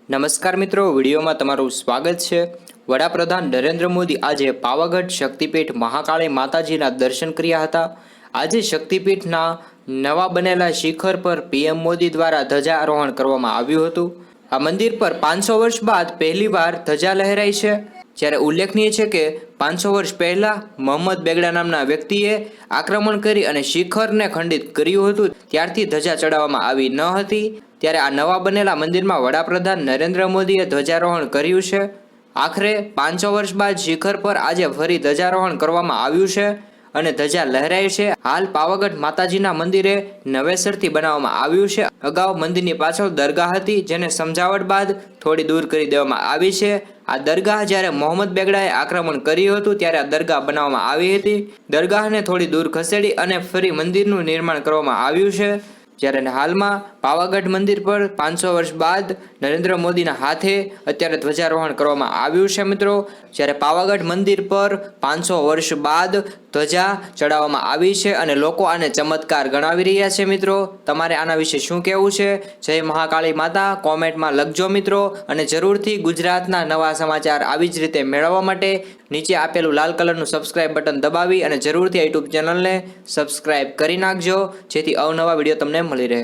નમસ્કાર મિત્રો, વિડીયોમાં તમારું સ્વાગત છે। વડાપ્રધાન નરેન્દ્ર મોદી આજે પાવાગઢ શક્તિપીઠ મહાકાળી માતાજીના દર્શન કર્યા હતા। આજે શક્તિપીઠના નવા બનેલા શિખર પર પીએમ મોદી દ્વારા ધ્વજારોહણ કરવામાં આવ્યું હતું। આ મંદિર પર 500 વર્ષ બાદ પહેલીવાર ધજા લહેરાઈ છે। જ્યારે ઉલ્લેખનીય છે કે 500 વર્ષ પહેલા મોહમ્મદ બેગડા નામના વ્યક્તિએ આક્રમણ કરી અને શિખરને ખંડિત કર્યું હતું, ત્યારથી ધજા ચડાવવામાં આવી ન હતી। ત્યારે આ નવા બનેલા મંદિરમાં વડાપ્રધાન નરેન્દ્ર મોદીએ ધ્વજારોહણ કર્યું છે। આખરે 500 વર્ષ બાદ શિખર પર આજે ફરી ધ્વજારોહણ કરવામાં આવ્યું છે અને ધજા લહેરાય છે। હાલ પાવાગઢ માતાજીના મંદિરે નવેસરથી બનાવવામાં આવ્યું છે। અગાઉ મંદિરની પાછળ દરગાહ હતી, જેને સમજાવટ બાદ થોડી દૂર કરી દેવામાં આવી છે। આ દરગાહ જ્યારે મોહમ્મદ બેગડાએ આક્રમણ કર્યું હતું ત્યારે આ દરગાહ બનાવવામાં આવી હતી। દરગાહને થોડી દૂર ખસેડી અને ફરી મંદિરનું નિર્માણ કરવામાં આવ્યું છે। જ્યારે હાલમાં પાવાગઢ મંદિર પર 500 વર્ષ બાદ નરેન્દ્ર મોદીના હાથે અત્યારે ધ્વજારોહણ કરવામાં આવ્યું છે મિત્રો। જ્યારે પાવાગઢ મંદિર પર 500 વર્ષ બાદ ધ્વજા ચડાવવામાં આવી છે અને લોકો આને ચમત્કાર ગણાવી રહ્યા છે મિત્રો। તમારે આના વિશે શું કહેવું છે? જય મહાકાળી માતા કોમેન્ટમાં લખજો મિત્રો। અને જરૂરથી ગુજરાતના નવા સમાચાર આવી જ રીતે મેળવવા માટે નીચે આપેલું લાલ કલરનું સબસ્ક્રાઇબ બટન દબાવી અને જરૂરથી યુટ્યુબ ચેનલને સબસ્ક્રાઇબ કરી નાખજો, જેથી અવનવા વિડીયો તમને મળી રહે।